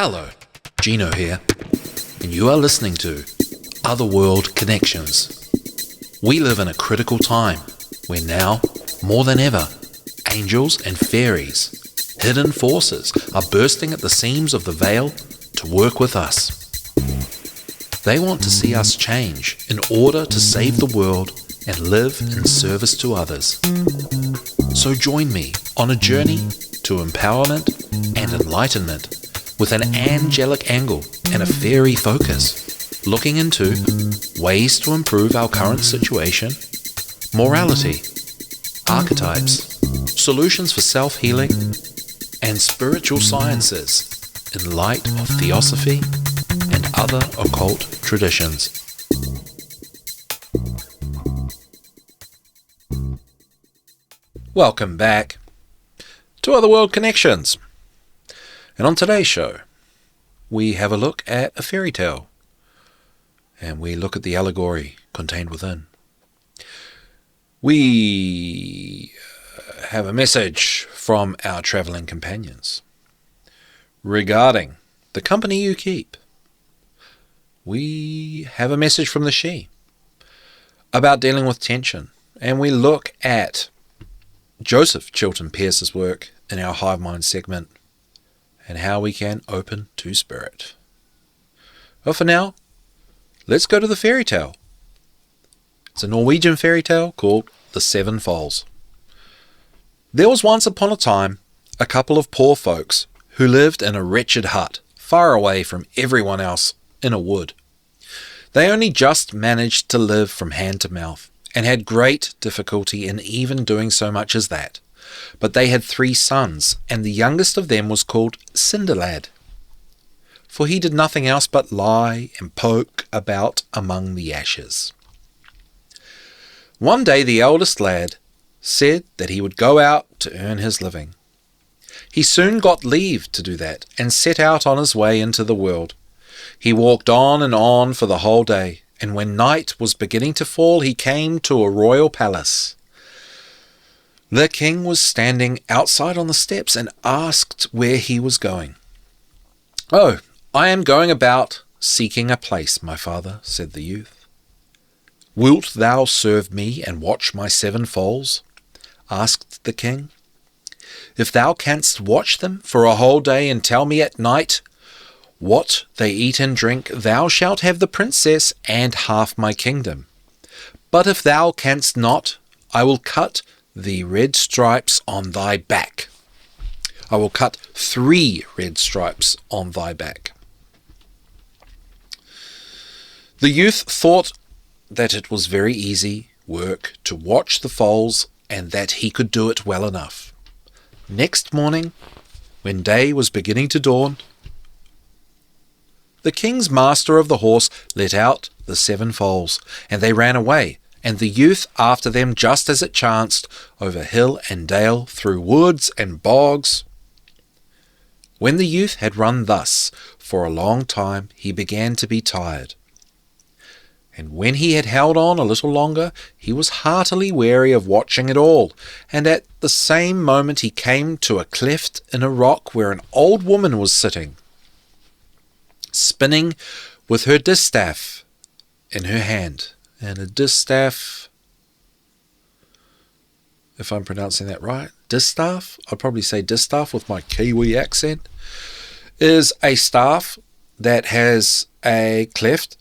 Hello, Gino here, and you are listening to Otherworld Connections. We live in a critical time where now, more than ever, angels and fairies, hidden forces, are bursting at the seams of the veil to work with us. They want to see us change in order to save the world and live in service to others. So join me on a journey to empowerment and enlightenment with an angelic angle and a fairy focus, looking into ways to improve our current situation, morality, archetypes, solutions for self-healing, and spiritual sciences in light of theosophy and other occult traditions. Welcome back to Otherworld Connections. And on today's show, we have a look at a fairy tale, and we look at the allegory contained within. We have a message from our travelling companions regarding the company you keep. We have a message from the she about dealing with tension, and we look at Joseph Chilton Pearce's work in our Hive Mind segment and how we can open to spirit. Well, for now, let's go to the fairy tale. It's a Norwegian fairy tale called The Seven Foals. There was once upon a time a couple of poor folks who lived in a wretched hut far away from everyone else in a wood. They only just managed to live from hand to mouth and had great difficulty in even doing so much as that. But they had 3 sons, and the youngest of them was called Cinderlad, for he did nothing else but lie and poke about among the ashes. One day the eldest lad said that he would go out to earn his living. He soon got leave to do that, and set out on his way into the world. He walked on and on for the whole day, and when night was beginning to fall, he came to a royal palace. The king was standing outside on the steps and asked where he was going. "Oh, I am going about seeking a place, my father," said the youth. "Wilt thou serve me and watch my 7 foals?" asked the king. "If thou canst watch them for a whole day and tell me at night what they eat and drink, thou shalt have the princess and half my kingdom. But if thou canst not, I will cut the red stripes on thy back. I will cut 3 red stripes on thy back." The youth thought that it was very easy work to watch the foals and that he could do it well enough. Next morning, when day was beginning to dawn, the king's master of the horse let out the 7 foals, and they ran away, and the youth after them just as it chanced, over hill and dale, through woods and bogs. When the youth had run thus for a long time, he began to be tired. And when he had held on a little longer, he was heartily weary of watching it all, and at the same moment he came to a cleft in a rock where an old woman was sitting, spinning with her distaff in her hand. And a distaff, if I'm pronouncing that right, distaff, I'd probably say distaff with my Kiwi accent, is a staff that has a cleft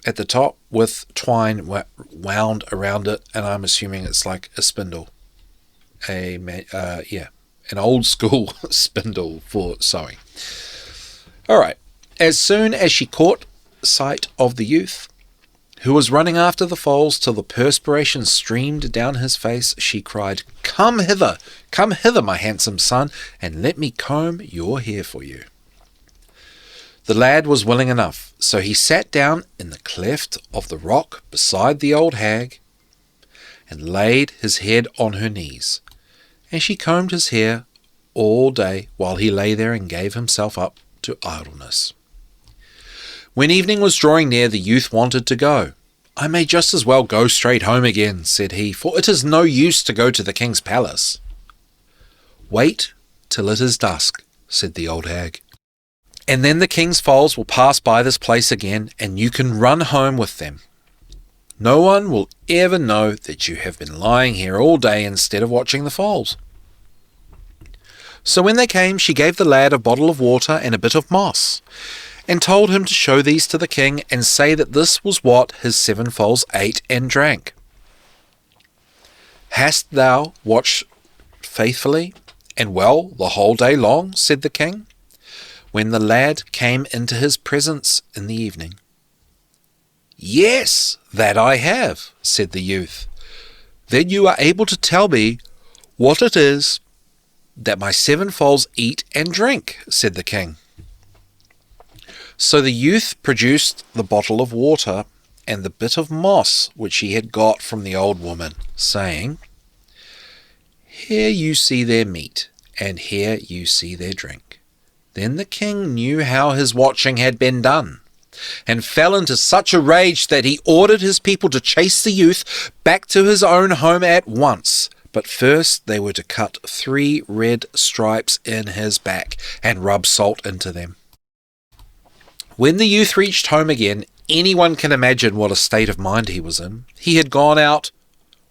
at the top with twine wound around it, and I'm assuming it's like a spindle. An old school spindle for sewing. Alright, as soon as she caught sight of the youth, who was running after the foals till the perspiration streamed down his face, she cried, come hither, my handsome son, and let me comb your hair for you." The lad was willing enough, so he sat down in the cleft of the rock beside the old hag, and laid his head on her knees, and she combed his hair all day while he lay there and gave himself up to idleness. When evening was drawing near, the youth wanted to go. "I may just as well go straight home again," said he, "for it is no use to go to the king's palace." "Wait till it is dusk," said the old hag, And then the king's foals will pass by this place again, and you can run home with them. No one will ever know that you have been lying here all day instead of watching the foals." So when they came, she gave the lad a bottle of water and a bit of moss, and told him to show these to the king and say that this was what his 7 foals ate and drank. "Hast thou watched faithfully and well the whole day long?" said the king, when the lad came into his presence in the evening. "Yes, that I have," said the youth. "Then you are able to tell me what it is that my 7 foals eat and drink," said the king. So the youth produced the bottle of water and the bit of moss which he had got from the old woman, saying, "Here you see their meat, and here you see their drink." Then the king knew how his watching had been done, and fell into such a rage that he ordered his people to chase the youth back to his own home at once. But first they were to cut 3 red stripes in his back and rub salt into them. When the youth reached home again, anyone can imagine what a state of mind he was in. He had gone out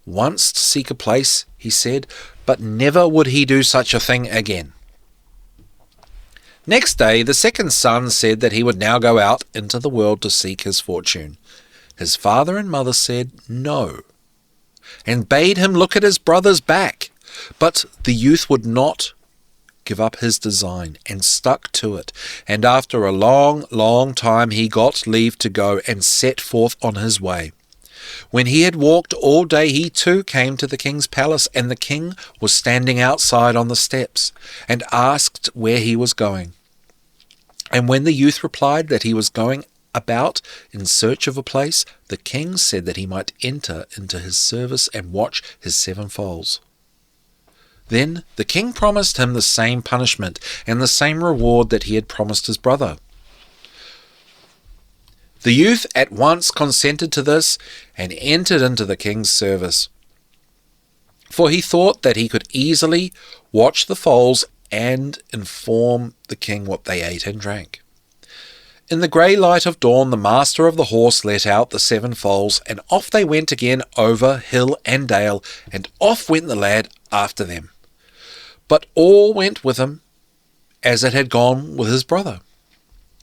once to seek a place, he said, but never would he do such a thing again. Next day, the second son said that he would now go out into the world to seek his fortune. His father and mother said no, and bade him look at his brother's back. But the youth would not give up his design, and stuck to it. And after a long, long time he got leave to go, and set forth on his way. When he had walked all day, he too came to the king's palace, and the king was standing outside on the steps, and asked where he was going. And when the youth replied that he was going about in search of a place, the king said that he might enter into his service and watch his 7 foals. Then the king promised him the same punishment and the same reward that he had promised his brother. The youth at once consented to this and entered into the king's service, for he thought that he could easily watch the foals and inform the king what they ate and drank. In the grey light of dawn, the master of the horse let out the 7 foals, and off they went again over hill and dale, and off went the lad after them. But all went with him as it had gone with his brother.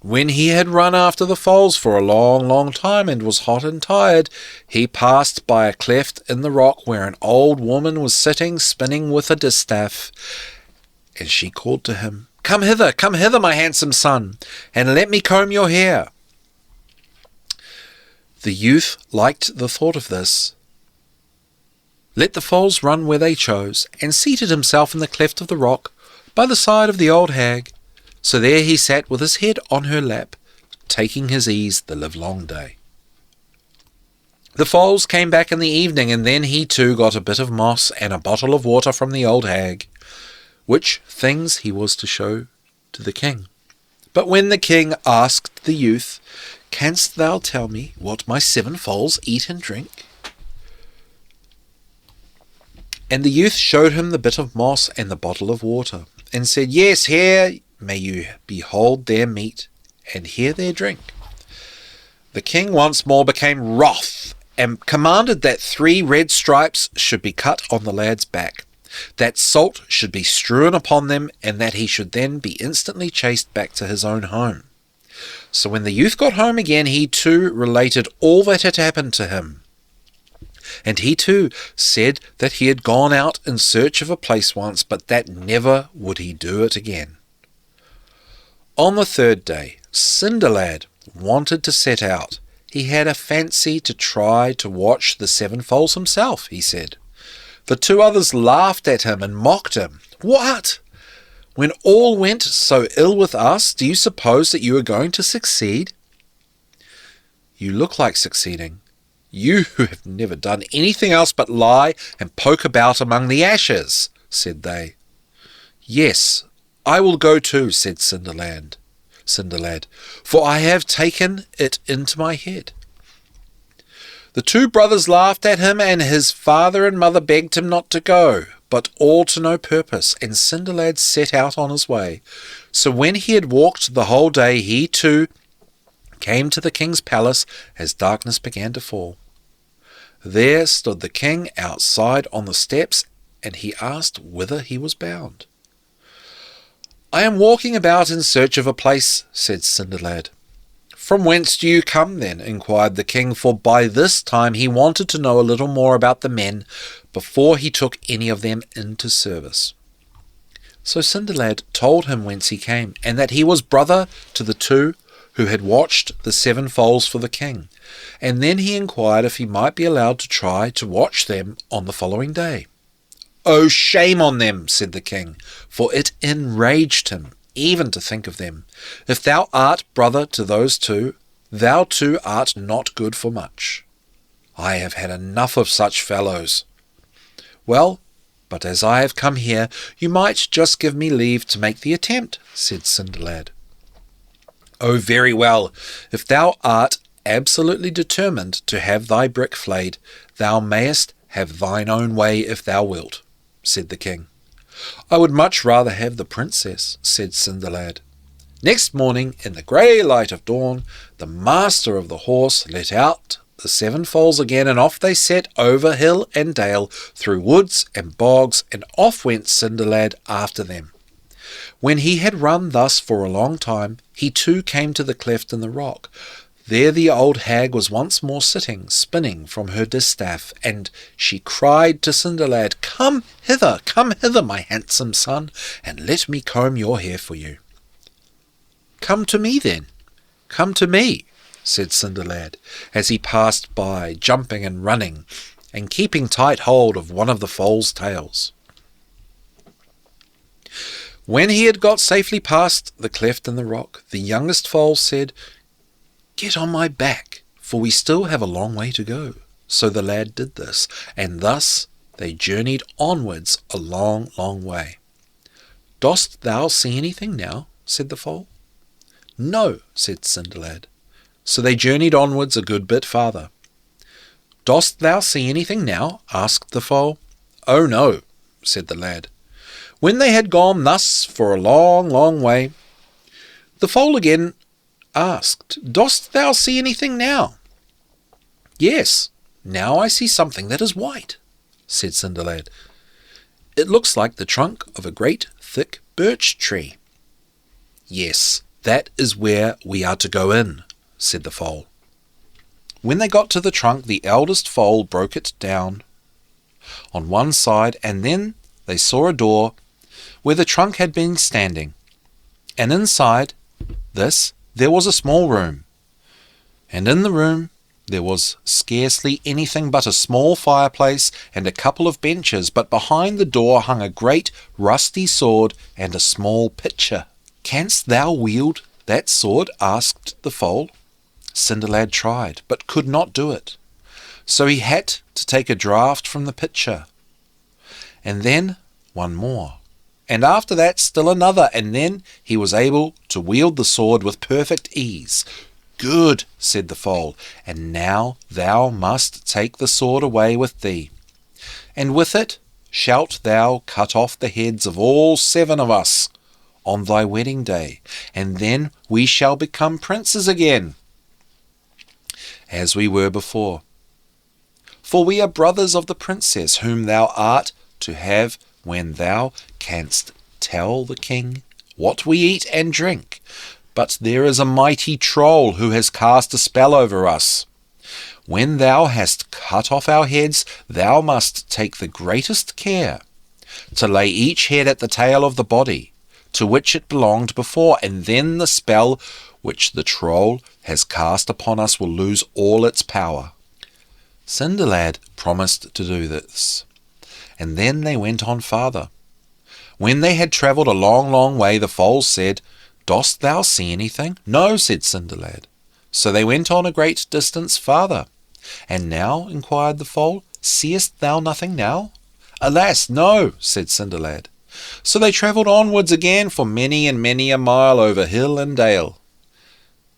When he had run after the foals for a long, long time, and was hot and tired, he passed by a cleft in the rock where an old woman was sitting spinning with a distaff. And she called to him, come hither, my handsome son, and let me comb your hair." The youth liked the thought of this, let the foals run where they chose, and seated himself in the cleft of the rock by the side of the old hag. So there he sat with his head on her lap, taking his ease the livelong day. The foals came back in the evening, and then he too got a bit of moss and a bottle of water from the old hag, which things he was to show to the king. But when the king asked the youth, "Canst thou tell me what my 7 foals eat and drink?" And the youth showed him the bit of moss and the bottle of water, and said, "Yes, here may you behold their meat, and hear their drink." The king once more became wroth, and commanded that 3 red stripes should be cut on the lad's back, that salt should be strewn upon them, and that he should then be instantly chased back to his own home. So when the youth got home again, he too related all that had happened to him. And he too said that he had gone out in search of a place once, but that never would he do it again. On the 3rd day, Cinderlad wanted to set out. He had a fancy to try to watch the 7 foals himself, he said. The 2 others laughed at him and mocked him. "What? When all went so ill with us, do you suppose that you are going to succeed?" "You look like succeeding. You who have never done anything else but lie and poke about among the ashes," said they. "Yes, I will go too," said Cinderlad, "for I have taken it into my head." The 2 brothers laughed at him, and his father and mother begged him not to go. but all to no purpose, and Cinderlad set out on his way. So when he had walked the whole day, he too came to the king's palace as darkness began to fall. There stood the king outside on the steps, and he asked whither he was bound. "I am walking about in search of a place," said Cinderlad. "From whence do you come, then?" inquired the king, for by this time he wanted to know a little more about the men before he took any of them into service. So Cinderlad told him whence he came, and that he was brother to the two who had watched the 7 foals for the king, and then he inquired if he might be allowed to try to watch them on the following day. "Oh, shame on them," said the king, for it enraged him even to think of them. "If thou art brother to those two, thou too art not good for much. I have had enough of such fellows." "Well, but as I have come here, you might just give me leave to make the attempt," said Cinderlad. "Oh, very well. If thou art absolutely determined to have thy brick flayed, thou mayest have thine own way if thou wilt," said the king. "I would much rather have the princess," said Cinderlad. Next morning, in the grey light of dawn, the master of the horse let out the 7 foals again, and off they set over hill and dale, through woods and bogs, and off went Cinderlad after them. When he had run thus for a long time, he too came to the cleft in the rock. There the old hag was once more sitting, spinning from her distaff, and she cried to Cinderlad, come hither, my handsome son, and let me comb your hair for you." "Come to me, then, come to me," said Cinderlad, as he passed by, jumping and running, and keeping tight hold of one of the foals' tails. When he had got safely past the cleft in the rock, the youngest foal said, "Get on my back, for we still have a long way to go." So the lad did this, and thus they journeyed onwards a long, long way. "Dost thou see anything now?" said the foal. "No," said Cinderlad. So they journeyed onwards a good bit farther. "Dost thou see anything now?" asked the foal. "Oh, no," said the lad. When they had gone thus for a long, long way, the foal again asked, "Dost thou see anything now?" "Yes, now I see something that is white," said Cinderlad. "It looks like the trunk of a great thick birch tree." "Yes, that is where we are to go in," said the foal. When they got to the trunk, the eldest foal broke it down on one side, and then they saw a door where the trunk had been standing, and inside this there was a small room, and in the room there was scarcely anything but a small fireplace and a couple of benches, but behind the door hung a great rusty sword and a small pitcher. "Canst thou wield that sword?" asked the foal. Cinderlad tried, but could not do it, so he had to take a draught from the pitcher, and then one more, and after that still another, and then he was able to wield the sword with perfect ease. "Good," said the foal, "and now thou must take the sword away with thee, and with it shalt thou cut off the heads of all 7 of us on thy wedding day, and then we shall become princes again, as we were before. For we are brothers of the princess, whom thou art to have when thou canst tell the king what we eat and drink. But there is a mighty troll who has cast a spell over us. When thou hast cut off our heads, thou must take the greatest care to lay each head at the tail of the body to which it belonged before, and then the spell which the troll has cast upon us will lose all its power." Cinderlad promised to do this, and then they went on farther. When they had travelled a long, long way, the foal said, "Dost thou see anything?" "No," said Cinderlad. So they went on a great distance farther. "And now?" inquired the foal. "Seest thou nothing now?" "Alas, no," said Cinderlad. So they travelled onwards again for many and many a mile over hill and dale.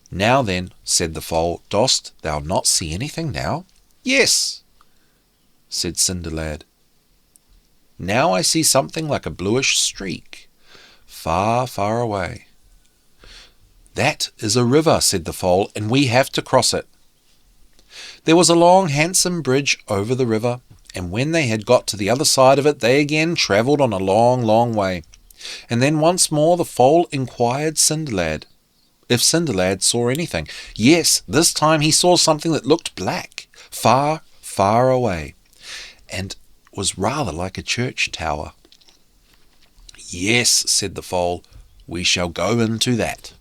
"Now then," said the foal, "dost thou not see anything now?" "Yes," said Cinderlad. Now I see something like a bluish streak, far, far away. That is a river, said the foal, and we have to cross it. There was a long, handsome bridge over the river, and when they had got to the other side of it, they again travelled on a long, long way. And then once more the foal inquired Cinderlad if Cinderlad saw anything. Yes, this time he saw something that looked black, far, far away, and was rather like a church tower. Yes, said the foal, we shall go into that.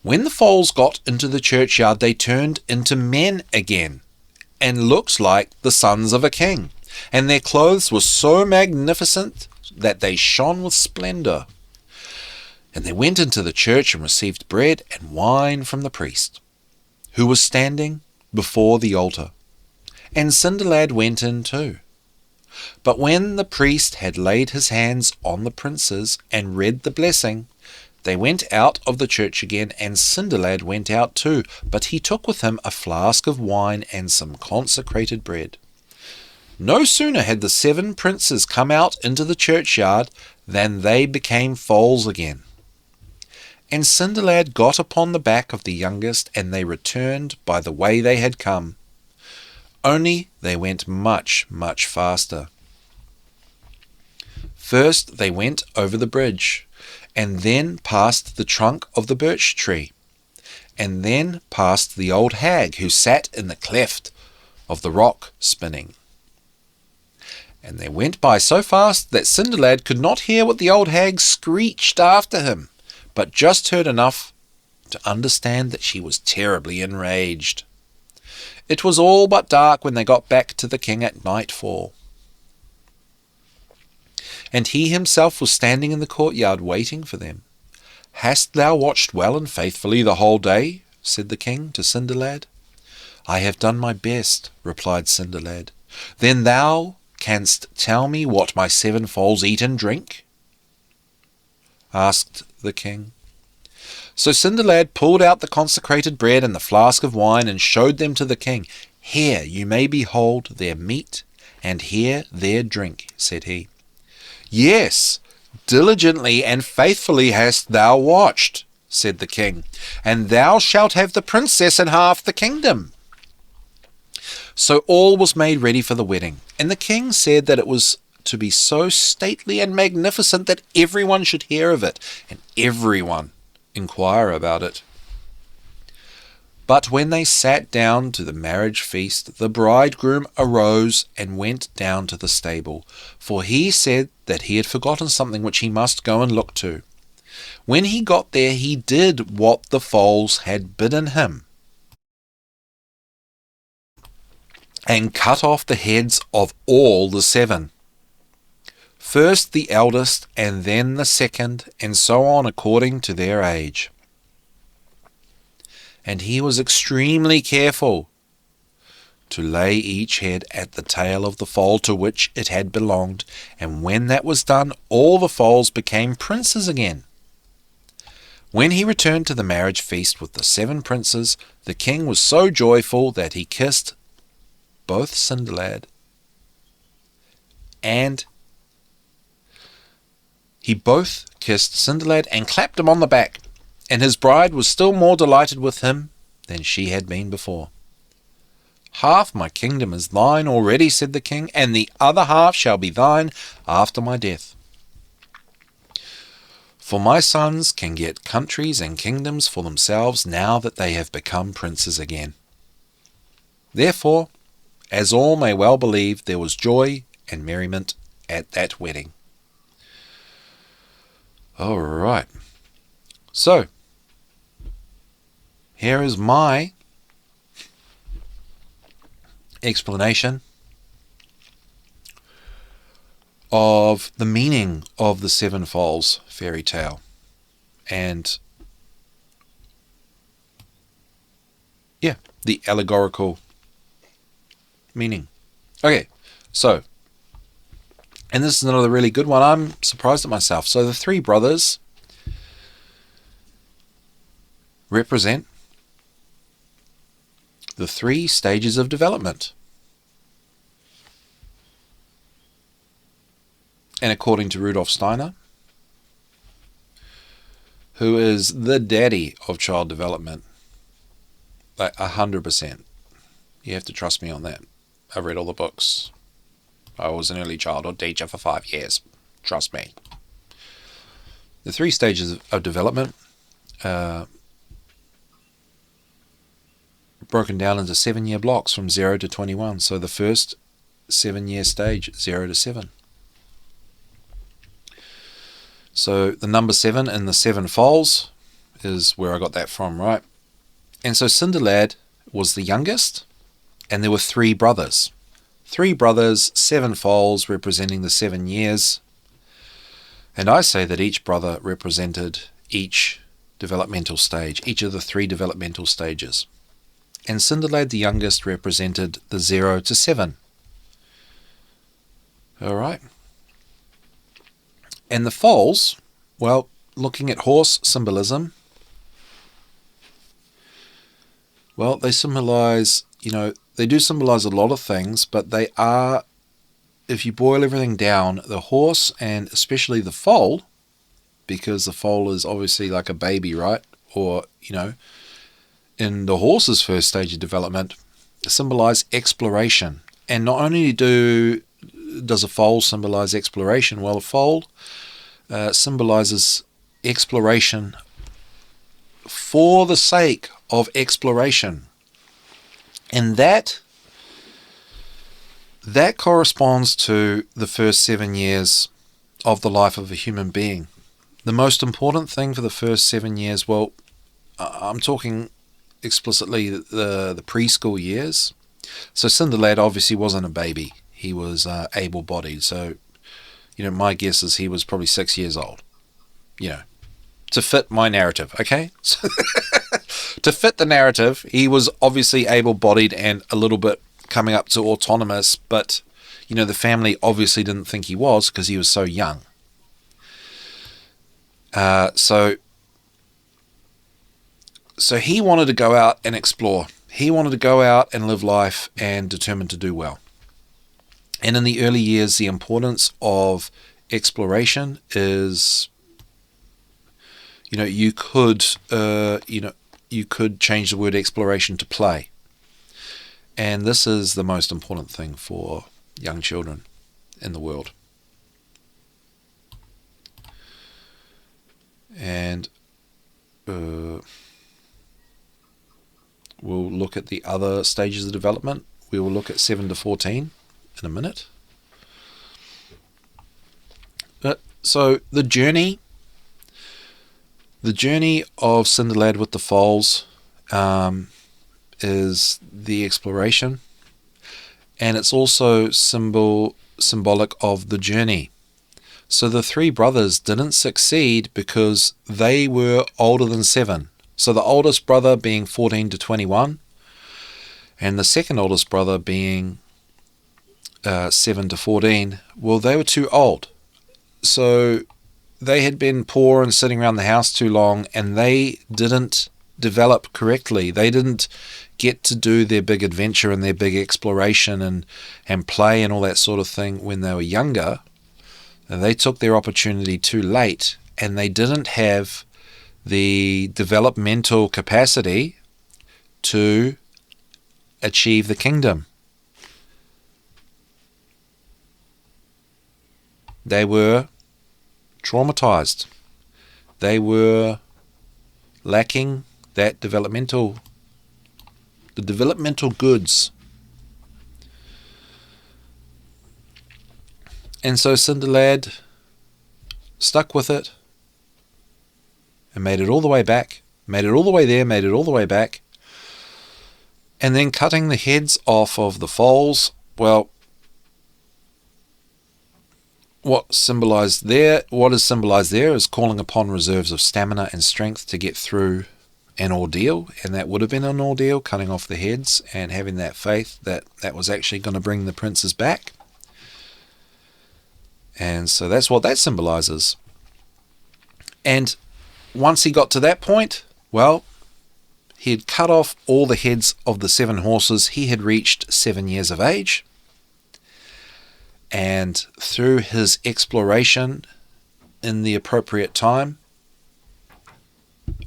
When the foals got into the churchyard, they turned into men again, and looked like the sons of a king, and their clothes were so magnificent that they shone with splendour. And they went into the church and received bread and wine from the priest, who was standing before the altar. And Cinderlad went in too. But when the priest had laid his hands on the princes and read the blessing, they went out of the church again, and Cinderlad went out too, but he took with him a flask of wine and some consecrated bread. No sooner had the 7 princes come out into the churchyard than they became foals again. And Cinderlad got upon the back of the youngest, and they returned by the way they had come. Only they went much, much faster. First they went over the bridge, and then past the trunk of the birch tree, and then past the old hag who sat in the cleft of the rock spinning. And they went by so fast that Cinderlad could not hear what the old hag screeched after him, but just heard enough to understand that she was terribly enraged. It was all but dark when they got back to the king at nightfall. And he himself was standing in the courtyard waiting for them. Hast thou watched well and faithfully the whole day? Said the king to Cinderlad. I have done my best, replied Cinderlad. Then thou canst tell me what my 7 foals eat and drink? Asked the king. So Cinderlad pulled out the consecrated bread and the flask of wine and showed them to the king. Here you may behold their meat, and here their drink, said he. Yes, diligently and faithfully hast thou watched, said the king, and thou shalt have the princess and half the kingdom. So all was made ready for the wedding, and the king said that it was to be so stately and magnificent that everyone should hear of it, and everyone inquire about it. But when they sat down to the marriage feast, the bridegroom arose and went down to the stable, for he said that he had forgotten something which he must go and look to. When he got there, he did what the foals had bidden him, and cut off the heads of all the 7. First the eldest, and then the second, and so on according to their age. And he was extremely careful to lay each head at the tail of the foal to which it had belonged, and when that was done, all the foals became princes again. When he returned to the marriage feast with the 7 princes, the king was so joyful that he kissed both Cinderlad and clapped him on the back, and his bride was still more delighted with him than she had been before. Half my kingdom is thine already, said the king, and the other half shall be thine after my death. For my sons can get countries and kingdoms for themselves now that they have become princes again. Therefore, as all may well believe, there was joy and merriment at that wedding. All right. So, here is my explanation of the meaning of the Seven Foals fairy tale. And, yeah, the allegorical meaning. Okay, so, and this is another really good one. I'm surprised at myself. So the 3 brothers represent the 3 stages of development. And according to Rudolf Steiner, who is the daddy of child development, like 100%. You have to trust me on that. I've read all the books. I was an early childhood teacher for 5 years. Trust me. The 3 stages of development broken down into 7-year blocks from 0 to 21. So the first 7-year stage, 0 to 7. So the number 7 in the Seven Foals is where I got that from, right? And so Cinderlad was the youngest, and there were 3 brothers. 3 brothers, 7 foals representing the 7 years. And I say that each brother represented each developmental stage, each of the 3 developmental stages. And Cinderlad, the youngest, represented the 0 to 7. All right. And the foals, well, looking at horse symbolism, well, they symbolize, they do symbolize a lot of things, but they are, if you boil everything down, the horse and especially the foal, because the foal is obviously like a baby, right? Or, in the horse's first stage of development, symbolize exploration. And not only does a foal symbolize exploration, well, a foal symbolizes exploration for the sake of exploration. And that corresponds to the first 7 years of the life of a human being. The most important thing for the first 7 years, well, I'm talking explicitly the preschool years. So Cinderlad obviously wasn't a baby. He was able-bodied. So, my guess is he was probably 6 years old. To fit my narrative, okay? To fit the narrative, he was obviously able-bodied and a little bit coming up to autonomous, but, the family obviously didn't think he was because he was so young. So he wanted to go out and explore. He wanted to go out and live life and determined to do well. And in the early years, the importance of exploration is, you could change the word exploration to play. And this is the most important thing for young children in the world. And we'll look at the other stages of development. We will look at 7 to 14 in a minute. So the journey of Cinderlad with the foals is the exploration, and it's also symbolic of the journey. So the 3 brothers didn't succeed because they were older than 7. So the oldest brother being 14 to 21, and the second oldest brother being 7 to 14, well, they were too old. So they had been poor and sitting around the house too long, and they didn't develop correctly. They didn't get to do their big adventure and their big exploration and play and all that sort of thing when they were younger. And they took their opportunity too late, and they didn't have the developmental capacity to achieve the kingdom. They were traumatized. They were lacking the developmental goods. And so Cinderlad stuck with it and made it all the way back, made it all the way there, made it all the way back. And then cutting the heads off of the foals, well, what is symbolized there is calling upon reserves of stamina and strength to get through an ordeal, and that would have been an ordeal, cutting off the heads and having that faith that was actually going to bring the princes back. And so that's what that symbolizes. And once he got to that point, well, he had cut off all the heads of the 7 horses. He had reached 7 years of age. And through his exploration in the appropriate time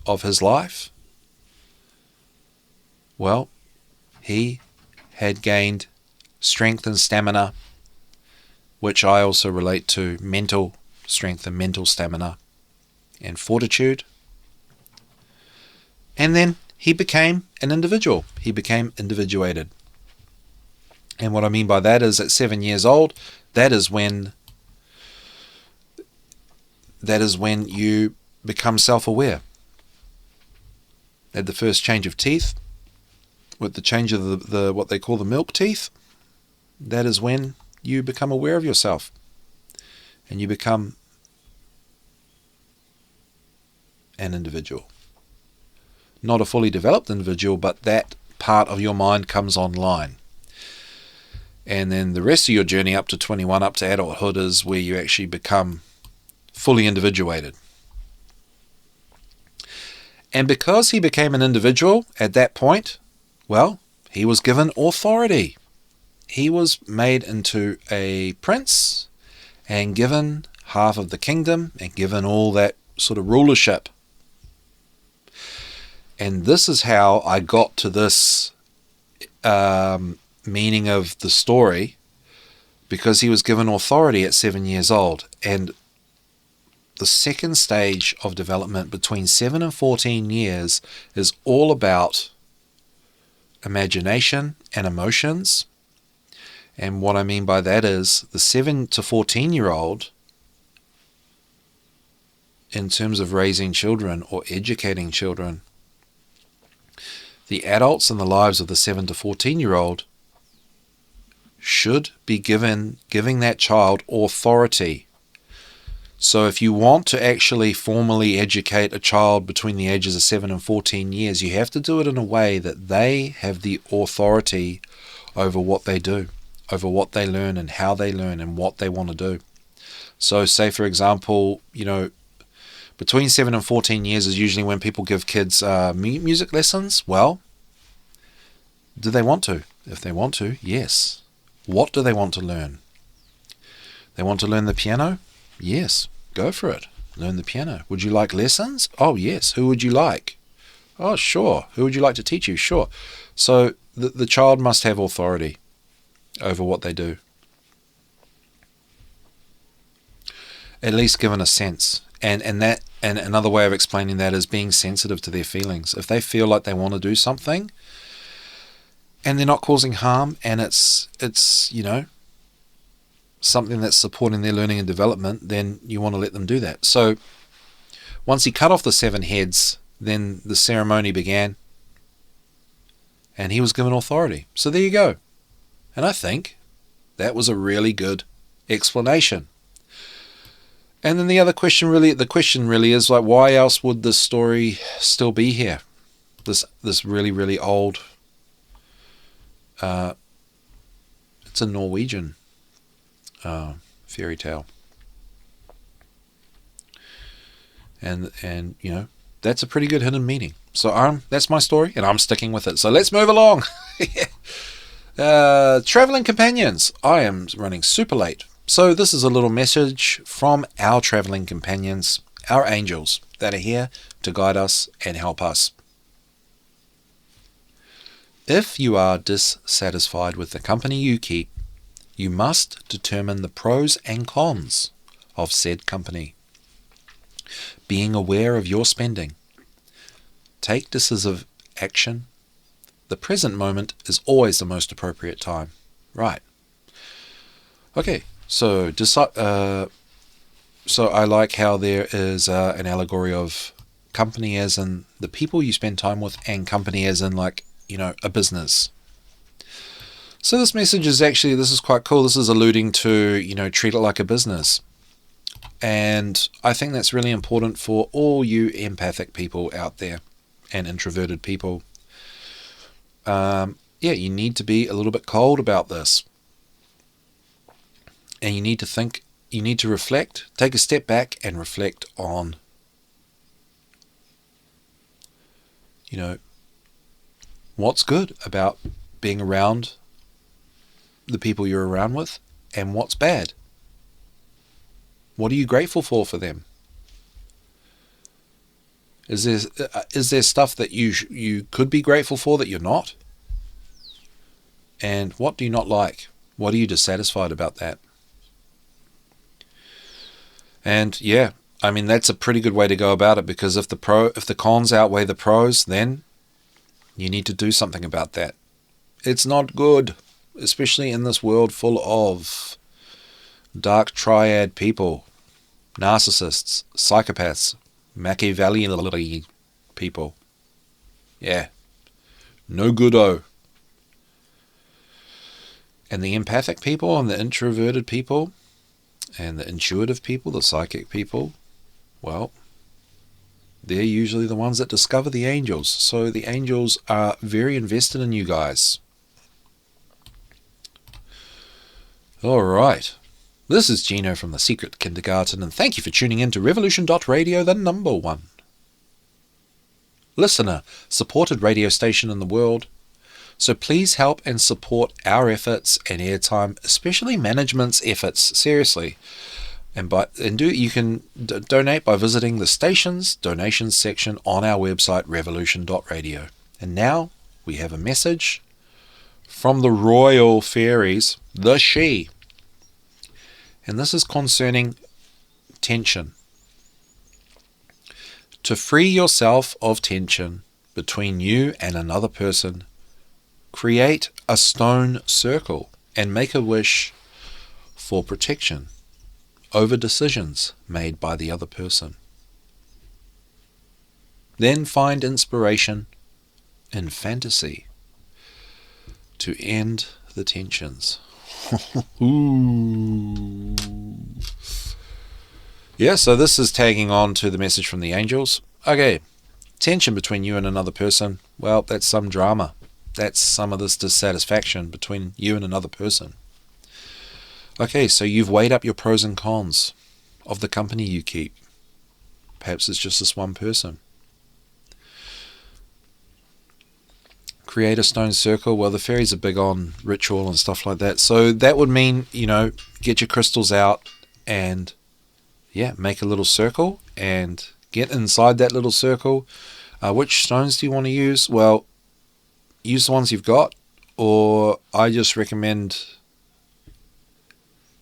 of his life, well, he had gained strength and stamina, which I also relate to mental strength and mental stamina and fortitude. And then he became an individual. He became individuated. And what I mean by that is at 7 years old, that is when you become self-aware. At the first change of teeth, with the change of the what they call the milk teeth, that is when you become aware of yourself. And you become an individual. Not a fully developed individual, but that part of your mind comes online. And then the rest of your journey up to 21, up to adulthood, is where you actually become fully individuated. And because he became an individual at that point, well, he was given authority. He was made into a prince and given half of the kingdom and given all that sort of rulership. And this is how I got to this meaning of the story, because he was given authority at 7 years old. And the second stage of development between 7 and 14 years is all about imagination and emotions. And what I mean by that is the 7 to 14-year-old, in terms of raising children or educating children, the adults in the lives of the 7 to 14-year-old should be giving that child authority. So if you want to actually formally educate a child between the ages of 7 and 14 years, you have to do it in a way that they have the authority over what they do, over what they learn and how they learn and what they want to do. So say, for example, between 7 and 14 years is usually when people give kids music lessons. Well, do they want to? If they want to, yes. What do they want to learn? They want to learn the piano? Yes, go for it. Learn the piano. Would you like lessons? Oh, yes. Who would you like? Oh, sure. Who would you like to teach you? Sure. So the child must have authority over what they do. At least given a sense. And another way of explaining that is being sensitive to their feelings. If they feel like they want to do something and they're not causing harm, and it's something that's supporting their learning and development, then you want to let them do that. So once he cut off the 7 heads, then the ceremony began and he was given authority. So there you go. And I think that was a really good explanation. And then the question really is, like, why else would this story still be here? This really, really old, it's a Norwegian fairy tale. And that's a pretty good hidden meaning. So that's my story, and I'm sticking with it. So let's move along. Traveling companions. I am running super late. So this is a little message from our traveling companions, our angels, that are here to guide us and help us. If you are dissatisfied with the company you keep, you must determine the pros and cons of said company. Being aware of your spending. Take decisive action. The present moment is always the most appropriate time. Right. Okay. So I like how there is an allegory of company as in the people you spend time with, and company as in, like, a business. So this message is actually, this is quite cool. This is alluding to, treat it like a business. And I think that's really important for all you empathic people out there and introverted people. You need to be a little bit cold about this. And you need to think, you need to reflect, take a step back and reflect on, what's good about being around the people you're around with, and what's bad? What are you grateful for them? Is there stuff that you could be grateful for that you're not? And what do you not like? What are you dissatisfied about that? And yeah, I mean, that's a pretty good way to go about it, because if the cons outweigh the pros, then you need to do something about that. It's not good, especially in this world full of dark triad people, narcissists, psychopaths, Machiavellian people. Yeah, no good-o. And the empathic people and the introverted people and the intuitive people, the psychic people, well, they're usually the ones that discover the angels. So the angels are very invested in you guys. All right. This is Gino from The Secret Kindergarten, and thank you for tuning in to Revolution.Radio, the #1 listener-supported radio station in the world. So please help and support our efforts and airtime, especially management's efforts, seriously. You can donate by visiting the station's donations section on our website, revolution.radio. And now we have a message from the royal fairies, the She. And this is concerning tension. To free yourself of tension between you and another person, create a stone circle and make a wish for protection over decisions made by the other person. Then find inspiration in fantasy to end the tensions. Ooh. Yeah, so this is tagging on to the message from the angels. Okay, tension between you and another person. Well, that's some drama. That's some of this dissatisfaction between you and another person. Okay, so you've weighed up your pros and cons of the company you keep. Perhaps it's just this one person. Create a stone circle. Well, the fairies are big on ritual and stuff like that. So that would mean, get your crystals out and, make a little circle and get inside that little circle. Which stones do you want to use? Well, use the ones you've got, or I just recommend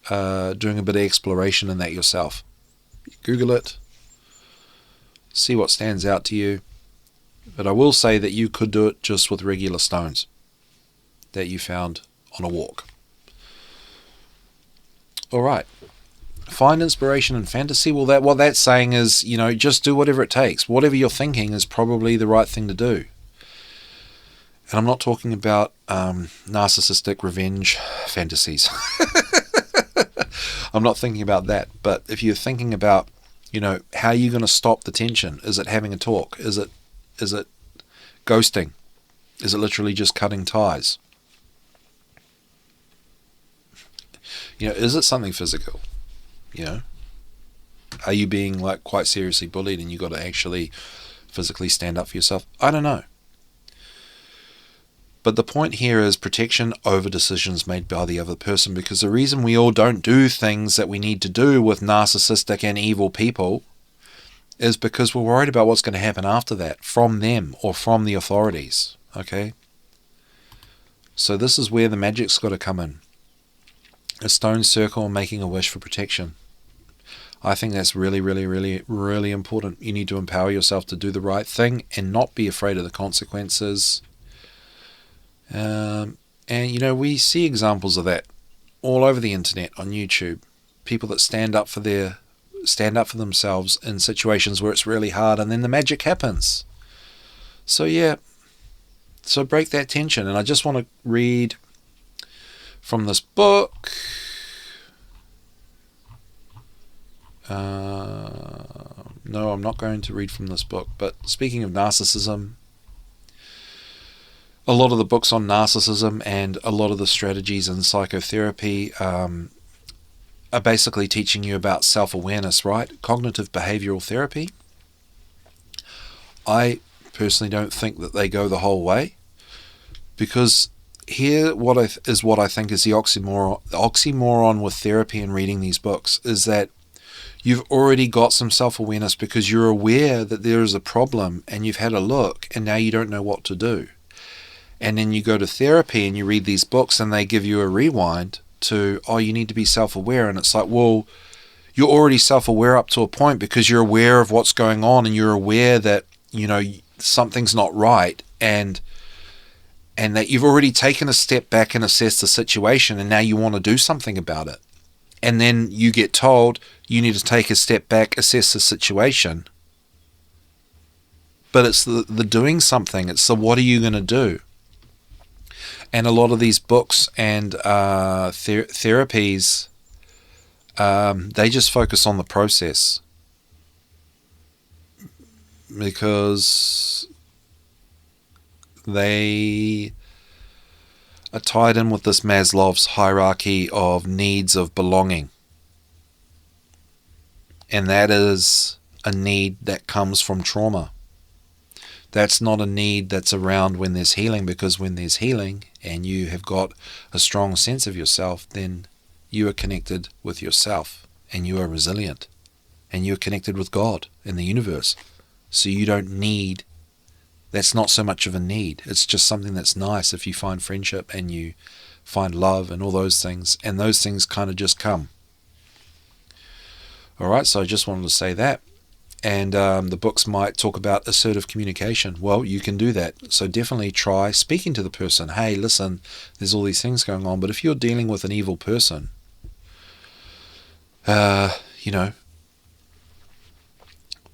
doing a bit of exploration in that yourself. Google it, see what stands out to you. But I will say that you could do it just with regular stones that you found on a walk. All right. Find inspiration in fantasy. Well, what that's saying is, just do whatever it takes. Whatever you're thinking is probably the right thing to do. And I'm not talking about narcissistic revenge fantasies. I'm not thinking about that. But if you're thinking about, how are you going to stop the tension? Is it having a talk? Is it ghosting? Is it literally just cutting ties? Is it something physical? Are you being quite seriously bullied and you got to actually physically stand up for yourself? I don't know. But the point here is protection over decisions made by the other person, because the reason we all don't do things that we need to do with narcissistic and evil people is because we're worried about what's going to happen after that from them or from the authorities. Okay? So this is where the magic's got to come in. A stone circle and making a wish for protection. I think that's really, really, really, really important. You need to empower yourself to do the right thing and not be afraid of the consequences. And we see examples of that all over the internet, on YouTube. People that stand up for themselves in situations where it's really hard, and then the magic happens. So break that tension. And I just want to read from this book. No, I'm not going to read from this book. But speaking of narcissism, a lot of the books on narcissism and a lot of the strategies in psychotherapy are basically teaching you about self-awareness, right? Cognitive behavioral therapy. I personally don't think that they go the whole way, because here is what I think is the oxymoron with therapy and reading these books, is that you've already got some self-awareness because you're aware that there is a problem and you've had a look and now you don't know what to do. And then you go to therapy and you read these books and they give you a rewind to, oh, you need to be self-aware. And it's like, well, you're already self-aware up to a point because you're aware of what's going on and you're aware that, something's not right, and that you've already taken a step back and assessed the situation, and now you want to do something about it. And then you get told you need to take a step back, assess the situation. But it's the doing something. It's the what are you going to do? And a lot of these books and therapies, they just focus on the process. Because they are tied in with this Maslow's hierarchy of needs of belonging. And that is a need that comes from trauma. That's not a need that's around when there's healing, because when there's healing and you have got a strong sense of yourself, then you are connected with yourself and you are resilient and you're connected with God and the universe. So you don't need, that's not so much of a need. It's just something that's nice if you find friendship and you find love and all those things. And those things kind of just come. All right, so I just wanted to say that. And the books might talk about assertive communication. Well, you can do that. So definitely try speaking to the person. Hey, listen, there's all these things going on. But if you're dealing with an evil person,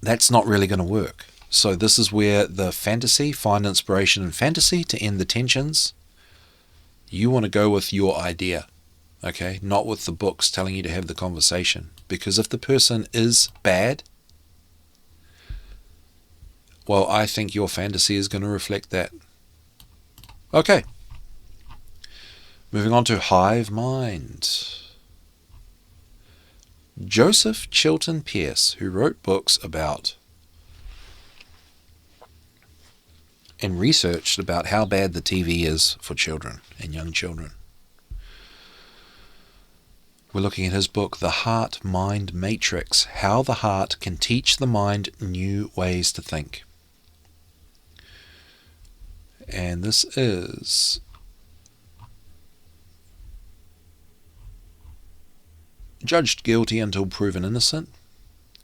that's not really going to work. So this is where the fantasy, find inspiration in fantasy to end the tensions. You want to go with your idea, okay? Not with the books telling you to have the conversation. Because if the person is bad, well, I think your fantasy is going to reflect that. Okay. Moving on to hive mind. Joseph Chilton Pearce, who wrote books about and researched about how bad the TV is for children and young children. We're looking at his book, The Heart-Mind Matrix, How the Heart Can Teach the Mind New Ways to Think. And this is judged guilty until proven innocent,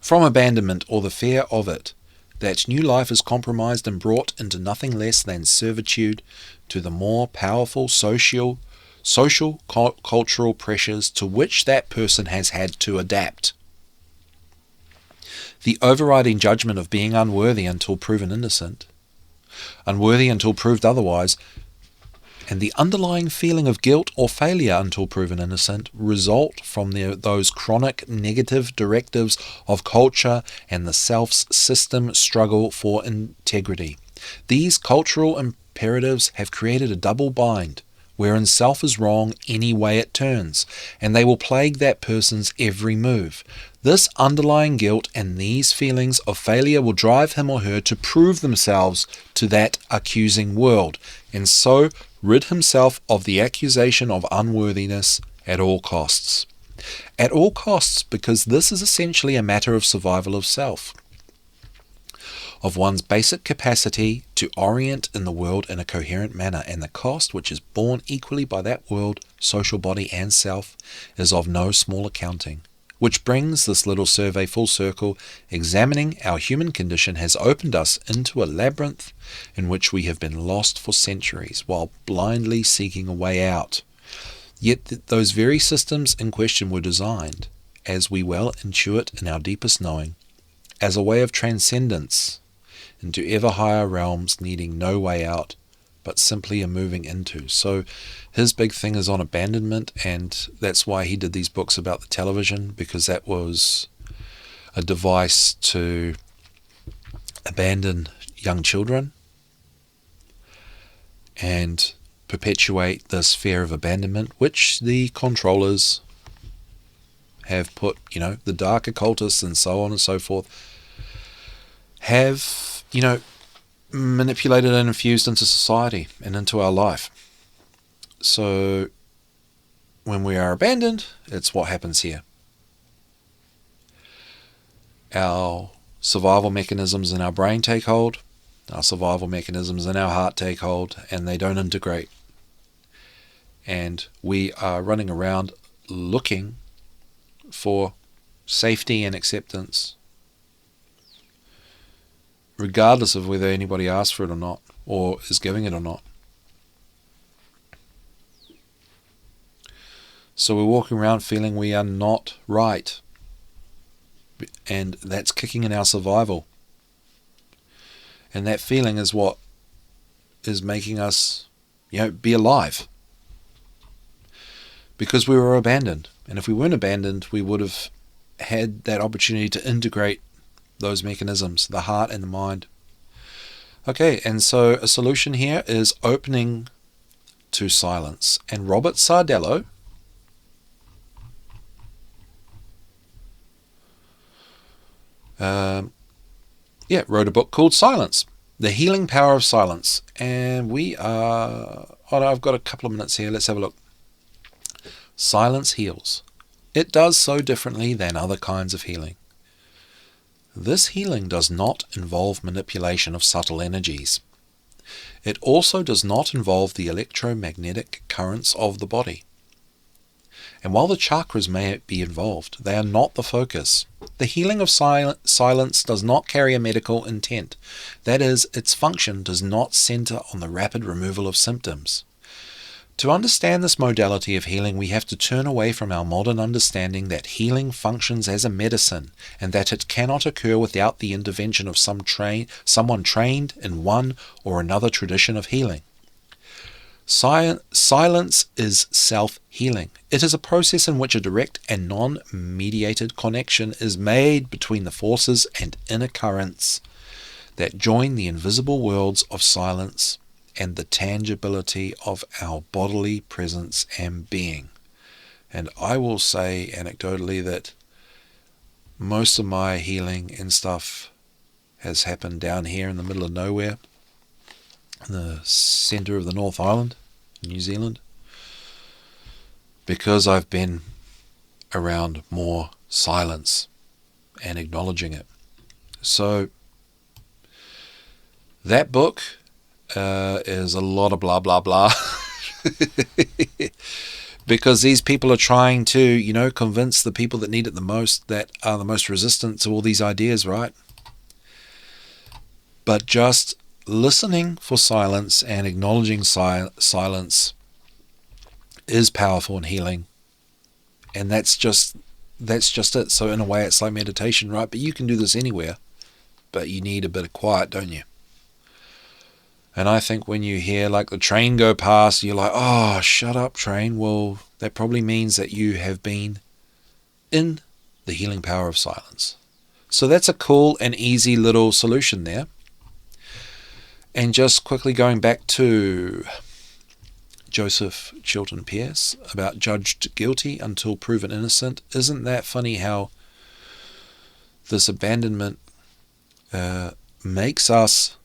from abandonment or the fear of it, that new life is compromised and brought into nothing less than servitude to the more powerful social, cultural pressures to which that person has had to adapt. The overriding judgment of being unworthy until proven innocent, unworthy until proved otherwise, and the underlying feeling of guilt or failure until proven innocent result from those chronic negative directives of culture and the self's system struggle for integrity. These cultural imperatives have created a double bind, wherein self is wrong any way it turns, and they will plague that person's every move. This underlying guilt and these feelings of failure will drive him or her to prove themselves to that accusing world, and so rid himself of the accusation of unworthiness at all costs. At all costs, because this is essentially a matter of survival of self, of one's basic capacity to orient in the world in a coherent manner, and the cost which is borne equally by that world, social body and self, is of no small accounting. Which brings this little survey full circle. Examining our human condition has opened us into a labyrinth in which we have been lost for centuries while blindly seeking a way out. Yet those very systems in question were designed, as we well intuit in our deepest knowing, as a way of transcendence into ever higher realms needing no way out, but simply a moving into. So his big thing is on abandonment, and that's why he did these books about the television, because that was a device to abandon young children and perpetuate this fear of abandonment, which the controllers have put, the dark occultists and so on and so forth, have, manipulated and infused into society and into our life. So when we are abandoned, it's what happens here. Our survival mechanisms in our brain take hold, our survival mechanisms in our heart take hold, and they don't integrate. And we are running around looking for safety and acceptance, regardless of whether anybody asks for it or not, or is giving it or not. So we're walking around feeling we are not right, and that's kicking in our survival. And that feeling is what is making us, be alive. Because we were abandoned. And if we weren't abandoned, we would have had that opportunity to integrate those mechanisms, the heart and the mind. Okay, and so a solution here is opening to silence. And Robert Sardello wrote a book called Silence, The Healing Power of Silence. And I've got a couple of minutes here. Let's have a look. Silence heals. It does so differently than other kinds of healing. This healing does not involve manipulation of subtle energies. It also does not involve the electromagnetic currents of the body. And while the chakras may be involved, they are not the focus. The healing of silence does not carry a medical intent. That is, its function does not center on the rapid removal of symptoms. To understand this modality of healing, we have to turn away from our modern understanding that healing functions as a medicine and that it cannot occur without the intervention of someone trained in one or another tradition of healing. Silence is self-healing. It is a process in which a direct and non-mediated connection is made between the forces and inner currents that join the invisible worlds of silence and the tangibility of our bodily presence and being. And I will say anecdotally that most of my healing and stuff has happened down here in the middle of nowhere, in the centre of the North Island, New Zealand, because I've been around more silence and acknowledging it. So that book is a lot of blah blah blah because these people are trying to convince the people that need it the most, that are the most resistant to all these ideas, right? But just listening for silence and acknowledging silence is powerful and healing, and that's just it. So in a way it's like meditation, right? But you can do this anywhere, but you need a bit of quiet, don't you? And I think when you hear like the train go past, you're like, oh, shut up, train. Well, that probably means that you have been in the healing power of silence. So that's a cool and easy little solution there. And just quickly going back to Joseph Chilton Pearce about judged guilty until proven innocent. Isn't that funny how this abandonment makes us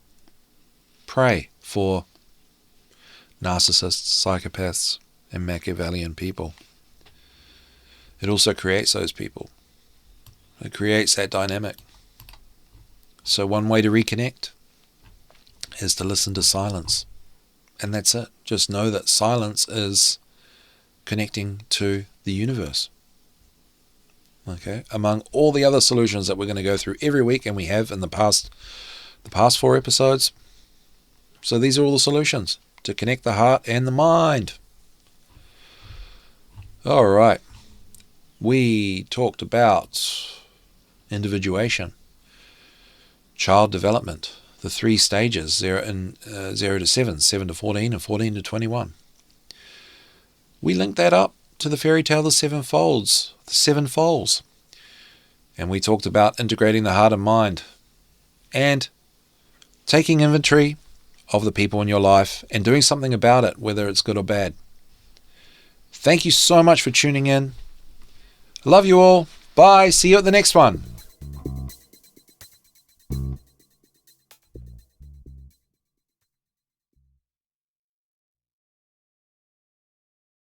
pray for narcissists, psychopaths, and Machiavellian people? It also creates those people. It creates that dynamic. So one way to reconnect is to listen to silence. And that's it. Just know that silence is connecting to the universe. Okay? Among all the other solutions that we're going to go through every week, and we have in the past 4 episodes. So these are all the solutions to connect the heart and the mind. All right. We talked about individuation, child development, the 3 stages, 0 to 7, 7 to 14, and 14 to 21. We linked that up to the fairy tale, the Seven Foals, the 7 Foals. And we talked about integrating the heart and mind and taking inventory of the people in your life and doing something about it, whether it's good or bad. Thank you so much for tuning in. I love you all. Bye. See you at the next one.